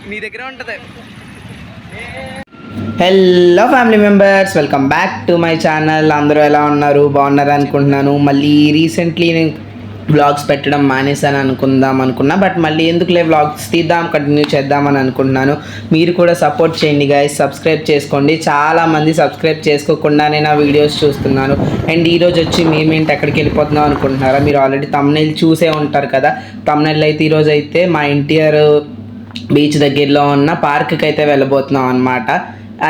మీ దగ్గర ఉంటుంది. Hello family members, welcome back to my channel. అందరూ ఎలా ఉన్నారు? బాగున్నారు అనుకుంటున్నాను. మళ్ళీ రీసెంట్లీ నేను వ్లాగ్స్ పెట్టడం మానేసాను అనుకున్నా, బట్ మళ్ళీ ఎందుకులే వ్లాగ్స్ తీద్దాం, కంటిన్యూ చేద్దామని అనుకుంటున్నాను. మీరు కూడా సపోర్ట్ చేయండి గైస్, సబ్స్క్రైబ్ చేసుకోండి. చాలామంది సబ్స్క్రైబ్ చేసుకోకుండానే నా వీడియోస్ చూస్తున్నాను. అండ్ ఈరోజు వచ్చి మేమేంటి ఎక్కడికి వెళ్ళిపోతున్నాం అనుకుంటున్నారా? మీరు ఆల్రెడీ తమ్నైల్ చూసే ఉంటారు కదా. తమ్నైల్ అయితే ఈరోజు అయితే మా ఎన్టీఆర్ బీచ్ దగ్గరలో ఉన్న పార్క్కి అయితే వెళ్ళబోతున్నాం అనమాట.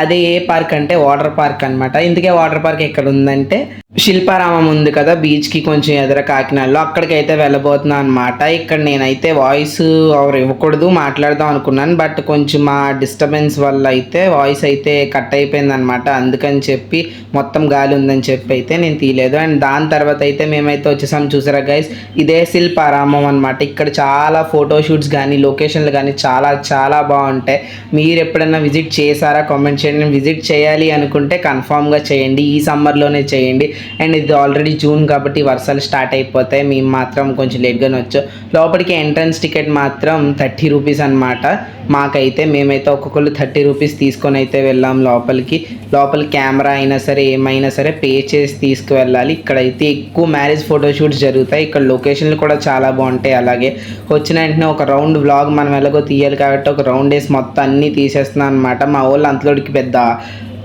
అదే ఏ పార్క్ అంటే వాటర్ పార్క్ అనమాట. ఇందుకే వాటర్ పార్క్ ఎక్కడ ఉందంటే శిల్పారామం ఉంది కదా బీచ్కి కొంచెం ఎదుర కాకినాడలో, అక్కడికైతే వెళ్ళబోతున్నాను అనమాట. ఇక్కడ నేనైతే వాయిస్ ఎవరు ఇవ్వకూడదు మాట్లాడదాం అనుకున్నాను, బట్ కొంచెం మా డిస్టర్బెన్స్ వల్ల అయితే వాయిస్ అయితే కట్ అయిపోయింది అనమాట. అందుకని చెప్పి మొత్తం గాలి ఉందని చెప్పి అయితే నేను తీయలేదు. అండ్ దాని తర్వాత అయితే మేమైతే వచ్చేసాం. చూసారా గైస్, ఇదే శిల్పారామం అనమాట. ఇక్కడ చాలా ఫోటోషూట్స్ కానీ లొకేషన్లు కానీ చాలా చాలా బాగుంటాయి. మీరు ఎప్పుడైనా విజిట్ చేశారా? కామెంట్ చేయండి. విజిట్ చేయాలి అనుకుంటే కన్ఫామ్గా చేయండి, ఈ సమ్మర్లోనే చేయండి. అండ్ ఇది ఆల్రెడీ జూన్ కాబట్టి వర్షాలు స్టార్ట్ అయిపోతాయి. మేము మాత్రం కొంచెం లేట్గానే వచ్చాం. లోపలికి ఎంట్రన్స్ టికెట్ మాత్రం 30 రూపీస్ అనమాట. మాకైతే మేమైతే ఒక్కొక్కరు 30 రూపీస్ తీసుకొని అయితే వెళ్ళాం లోపలికి. లోపల కెమెరా అయినా సరే ఏమైనా సరే పే చేసి తీసుకువెళ్ళాలి. ఇక్కడైతే ఎక్కువ మ్యారేజ్ ఫోటోషూట్స్ జరుగుతాయి. ఇక్కడ లొకేషన్లు కూడా చాలా బాగుంటాయి. అలాగే వచ్చిన వెంటనే ఒక రౌండ్ వ్లాగ్ మనం ఎలాగో తీయాలి కాబట్టి ఒక రౌండ్ వేసి మొత్తం అన్నీ తీసేస్తున్నాను అనమాట. మా వాళ్ళు అంతలోడికి పెద్ద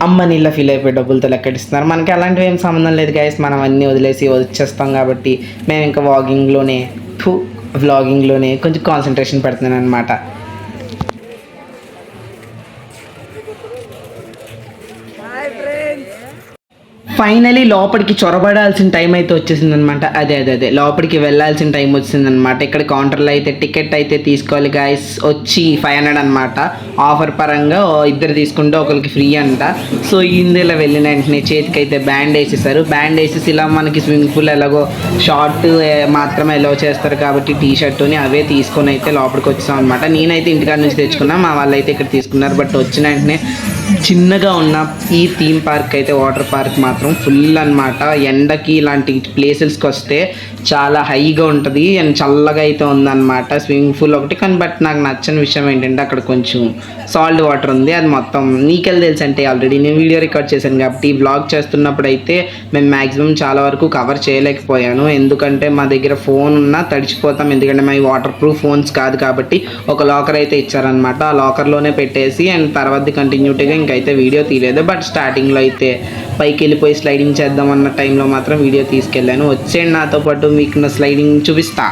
అమ్మ నీళ్ళ ఫీల్ అయిపోయి డబ్బులతో లెక్కడిస్తున్నారు. మనకి అలాంటివి ఏం సంబంధం లేదు గైస్. మనం అన్నీ వదిలేసి వచ్చేస్తాం కాబట్టి మేము ఇంకా వ్లాగింగ్లోనే కొంచెం కాన్సన్ట్రేషన్ పెడుతున్నాను అనమాట. ఫైనలీ లోపలికి చొరబడాల్సిన టైం అయితే వచ్చేసిందనమాట. అదే లోపలికి వెళ్ళాల్సిన టైం వచ్చిందనమాట. ఇక్కడ కౌంటర్లో అయితే టికెట్ అయితే తీసుకోవాలి గాయస్. వచ్చి 500 అనమాట. ఆఫర్ పరంగా ఇద్దరు తీసుకుంటే ఒకరికి ఫ్రీ అంట. సో ఇందులో వెళ్ళిన వెంటనే చేతికి అయితే బ్యాండ్ వేసేసారు. బ్యాండ్ వేసేసి ఇలా మనకి స్విమ్మింగ్ పూల్ ఎలాగో షార్ట్ మాత్రమే ఎలో చేస్తారు కాబట్టి టీ షర్టుని అవే తీసుకొని అయితే లోపలికి వచ్చాం అనమాట. నేనైతే ఇంటికాడ నుంచి తెచ్చుకున్నా, మా వాళ్ళు అయితే ఇక్కడ తీసుకున్నారు. బట్ వచ్చిన వెంటనే చిన్నగా ఉన్న ఈ థీమ్ పార్క్ అయితే వాటర్ పార్క్ మాత్రం ఫుల్ అనమాట. ఎండకి ఇలాంటి ప్లేసెస్కి వస్తే చాలా హైగా ఉంటుంది అండ్ చల్లగా అయితే ఉందన్నమాట. స్విమ్మింగ్ పూల్ ఒకటి కానీ, బట్ నాకు నచ్చని విషయం ఏంటంటే అక్కడ కొంచెం సాల్ట్ వాటర్ ఉంది. అది మొత్తం నీకెళ్ళి తెలుసు అంటే ఆల్రెడీ నేను వీడియో రికార్డ్ చేశాను కాబట్టి వ్లాగ్ చేస్తున్నప్పుడు అయితే మేము మ్యాక్సిమం చాలా వరకు కవర్ చేయలేకపోయాను. ఎందుకంటే మా దగ్గర ఫోన్ ఉన్నా తడిచిపోతాం, ఎందుకంటే మా వాటర్ ప్రూఫ్ ఫోన్స్ కాదు కాబట్టి. ఒక లాకర్ అయితే ఇచ్చారనమాట, ఆ లాకర్లోనే పెట్టేసి అండ్ తర్వాత కంటిన్యూటీగా ఇంకైతే వీడియో తీయలేదు. బట్ స్టార్టింగ్లో అయితే పైకి వెళ్ళిపోయి స్లైడింగ్ చేద్దాం అన్న టైంలో మాత్రం వీడియో తీసుకెళ్ళాను. వచ్చేయండి నాతో పాటు, మీకు నా స్లైడింగ్ చూపిస్తా.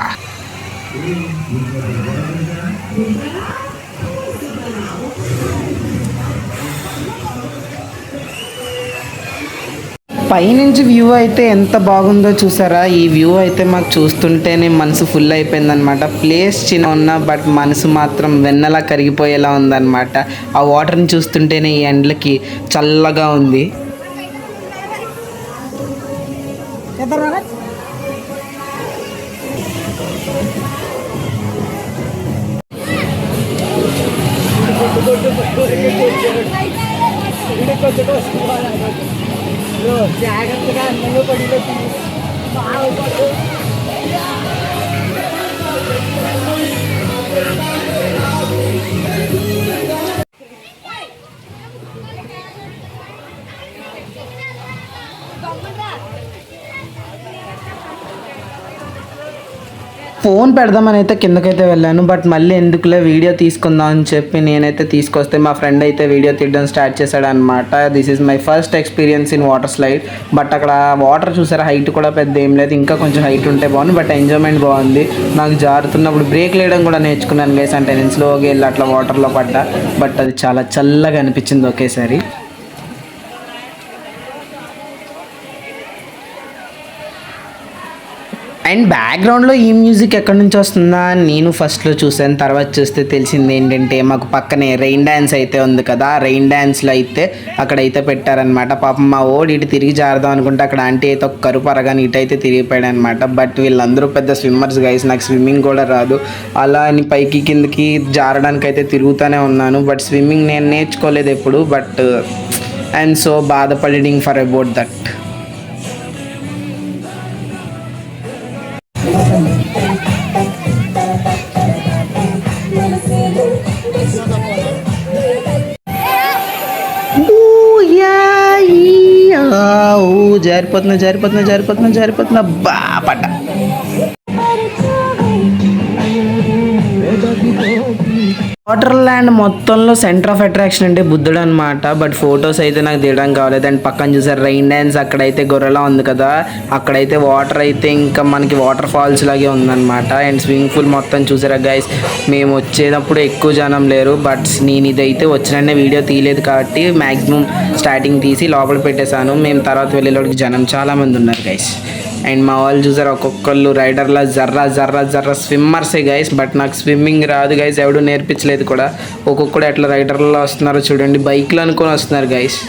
పైనుంచి వ్యూ అయితే ఎంత బాగుందో చూసారా? ఈ వ్యూ అయితే మాకు చూస్తుంటేనే మనసు ఫుల్ అయిపోయిందనమాట. ప్లేస్ చిన్న ఉన్నా బట్ మనసు మాత్రం వెన్నలా కరిగిపోయేలా ఉందన్నమాట. ఆ వాటర్ని చూస్తుంటేనే ఈ ఎండలకి చల్లగా ఉంది. జాగ్రత్తగా అన్నంలో పడిలో ఫోన్ పెడదామని అయితే కిందకైతే వెళ్ళాను. బట్ మళ్ళీ ఎందుకులే వీడియో తీసుకుందాం అని చెప్పి నేనైతే తీసుకొస్తే మా ఫ్రెండ్ అయితే వీడియో తీయడం స్టార్ట్ చేశాడు అనమాట. This is my first experience in water slide. But అక్కడ వాటర్ చూసారా, హైట్ కూడా పెద్ద ఏం లేదు, ఇంకా కొంచెం హైట్ ఉంటే బాగుంది. బట్ ఎంజాయ్మెంట్ బాగుంది. నాకు జారుతున్నప్పుడు బ్రేక్ వేయడం కూడా నేర్చుకున్నాను గైస్. అంటే నేను స్లోగా వెళ్ళి అట్లా వాటర్లో పడ్డా, బట్ అది చాలా చల్లగా అనిపించింది ఒకేసారి. అండ్ బ్యాక్గ్రౌండ్లో ఈ మ్యూజిక్ ఎక్కడి నుంచి వస్తుందా అని నేను ఫస్ట్లో చూసాను. తర్వాత చూస్తే తెలిసింది ఏంటంటే మాకు పక్కనే రెయిన్ డ్యాన్స్ అయితే ఉంది కదా, రెయిన్ డ్యాన్స్లో అయితే అక్కడైతే పెట్టారనమాట. పాపం మా ఓడి ఇటు తిరిగి జారదాం అనుకుంటే అక్కడ ఆంటీ అయితే ఒక కరుపు అరగాని ఇటు అయితే తిరిగిపోయాడు అనమాట. బట్ వీళ్ళందరూ పెద్ద స్విమ్మర్స్ గైస్, నాకు స్విమ్మింగ్ కూడా రాదు. అలా అని పైకి కిందకి జారడానికి అయితే తిరుగుతూనే ఉన్నాను. బట్ స్విమ్మింగ్ నేను నేర్చుకోలేదు ఎప్పుడు. బట్ ఐఎమ్ సో బాధపడింగ్ for about that. Thank you. జారిపోతున్నా బా పట్ట. వాటర్ ల్యాండ్ మొత్తంలో సెంటర్ ఆఫ్ అట్రాక్షన్ అంటే బుద్ధుడు అనమాట. బట్ ఫొటోస్ అయితే నాకు దిగడం కావలేదు. అండ్ పక్కన చూసారు రైన్ డ్యాన్స్, అక్కడైతే గొర్రెలా ఉంది కదా, అక్కడైతే వాటర్ అయితే ఇంకా మనకి వాటర్ ఫాల్స్ లాగే ఉందన్నమాట. అండ్ స్విమ్మింగ్ పూల్ మొత్తం చూసారా గైస్. మేము వచ్చేటప్పుడు ఎక్కువ జనం లేరు, బట్ నేను ఇదైతే వచ్చిన వీడియో తీయలేదు కాబట్టి మ్యాక్సిమం స్టార్టింగ్ తీసి లోపల పెట్టేశాను. మేము తర్వాత వెళ్ళేలోకి జనం చాలామంది ఉన్నారు గైస్. అండ్ మా వాళ్ళు చూసారు ఒక్కొక్కళ్ళు రైడర్లా జర్రా స్విమ్మర్సే గైస్. బట్ నాకు స్విమ్మింగ్ రాదు గైస్, ఎవడు నేర్పించలేదు కూడా. ఒక్కొక్కడు ఎట్లా రైడర్లో వస్తున్నారో చూడండి, బైక్లు అనుకొని వస్తున్నారు గైస్.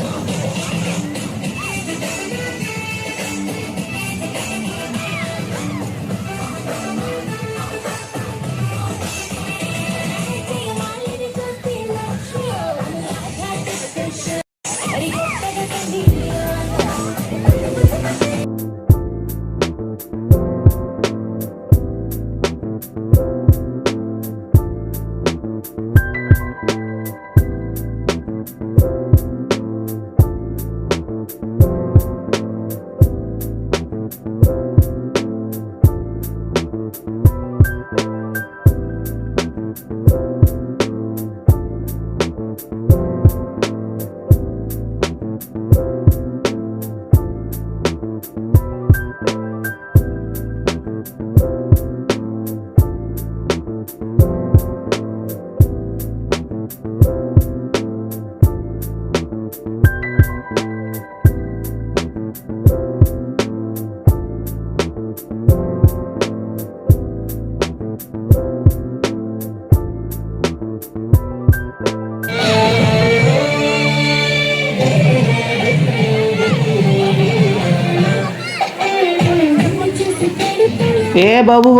ఏ బాబు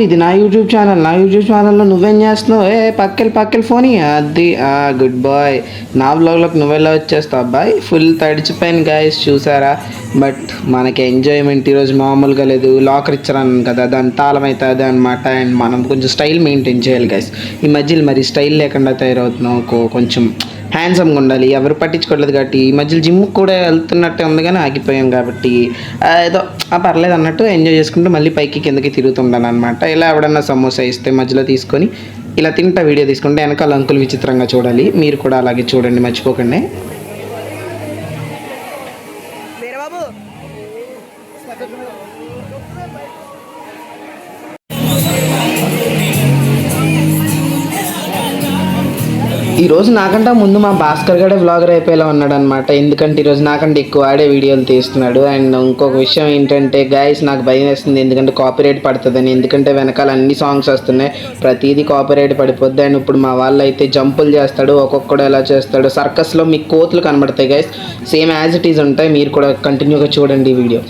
ఇది నా యూట్యూబ్ ఛానల్లో నువ్వేం చేస్తున్నావు? పక్కకి ఫోన్ అది గుడ్ బాయ్. నా బ్లాగ్లోకి నువ్వెలా వచ్చేస్తావు అబ్బాయి? ఫుల్ తడిచిపోయాను గైస్, చూసారా? బట్ మనకి ఎంజాయ్మెంట్ ఈరోజు మామూలుగా లేదు. లాకర్ ఇచ్చారన్నాను కదా, దాని తాళం అవుతుంది అనమాట. అండ్ మనం కొంచెం స్టైల్ మెయింటైన్ చేయాలి గైస్. ఈ మధ్యలో మరి స్టైల్ లేకుండా తయారవుతున్నాం, కొంచెం హ్యాండ్సమ్గా ఉండాలి. ఎవరు పట్టించుకోవట్లేదు కాబట్టి ఈ మధ్యలో జిమ్ కూడా వెళ్తున్నట్టే ఉంది కానీ ఆగిపోయాం కాబట్టి ఏదో పర్లేదు అన్నట్టు ఎంజాయ్ చేసుకుంటూ మళ్ళీ పైకి కిందకి తిరుగుతుండాను అనమాట. ఇలా ఎవడన్నా సమోసా ఇస్తే మధ్యలో తీసుకొని ఇలా తింటా వీడియో తీసుకుంటే వెనకాల అంకులు విచిత్రంగా చూడాలి. మీరు కూడా అలాగే చూడండి, మర్చిపోకండి. ఈరోజు నాకంటే ముందు మా భాస్కర్ గడే వ్లాగర్ అయిపోయేలా ఉన్నాడు అనమాట. ఎందుకంటే ఈరోజు నాకంటే ఎక్కువ ఆడే వీడియోలు తీస్తున్నాడు. అండ్ ఇంకొక విషయం ఏంటంటే గైస్, నాకు భయం వేస్తుంది ఎందుకంటే కాపీరైట్ పడుతుందని. ఎందుకంటే వెనకాల అన్ని సాంగ్స్ వస్తున్నాయి, ప్రతిదీ కాపీరైట్ పడిపోద్ది. అండ్ ఇప్పుడు మా వాళ్ళు అయితే జంపులు చేస్తాడు, ఒక్కొక్కడు ఎలా చేస్తాడు. సర్కస్లో మీకు కోతులు కనబడతాయి guys, same as it is ఉంటాయి. మీరు కూడా కంటిన్యూగా చూడండి ఈ వీడియో.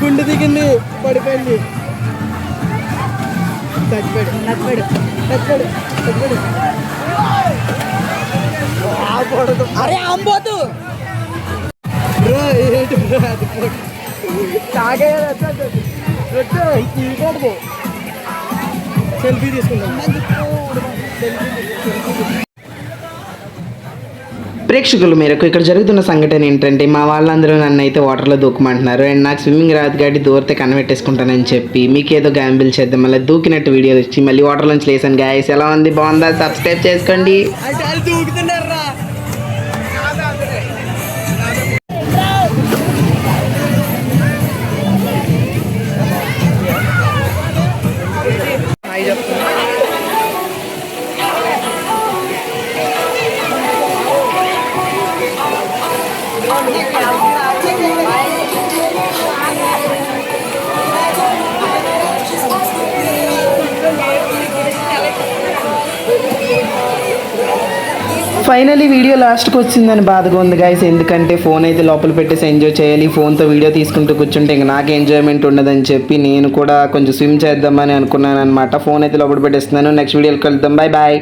గుండె దిగింది, పడిపోయింది, చచ్చిపోయాడు. అరే అంబోతు సెల్ఫీ తీసుకుందాం. ప్రేక్షకుల మేరకు ఇక్కడ జరుగుతున్న సంఘటన ఏంటంటే మా వాళ్ళందరూ నన్ను అయితే వాటర్లో దూకమంటున్నారు. అండ్ నాకు స్విమ్మింగ్ రాదు కాబట్టి దూరితే కనబెట్టేసుకుంటానని చెప్పి మీకు ఏదో గ్యాంబిల్ చేద్దాం, మళ్ళీ దూకినట్టు వీడియో వచ్చి మళ్ళీ వాటర్ నుంచి లేసాను. గాయస్ ఎలా ఉంది, బాగుందా? సబ్స్క్రైబ్ చేసుకోండి. ఫైనలీ వీడియో లాస్ట్కి వచ్చిందని బాధగా ఉంది గైస్, ఎందుకంటే ఫోన్ అయితే లోపల పెట్టేసి ఎంజాయ్ చేయాలి. ఫోన్తో వీడియో తీసుకుంటూ కూర్చుంటే ఇంక నాకు ఎంజాయ్మెంట్ ఉండదని చెప్పి నేను కూడా కొంచెం స్విమ్ చేద్దామని అనుకున్నాను అనమాట. ఫోన్ అయితే లోపల పెట్టేస్తున్నాను. నెక్స్ట్ వీడియోకి వెళ్దాం. Bye bye.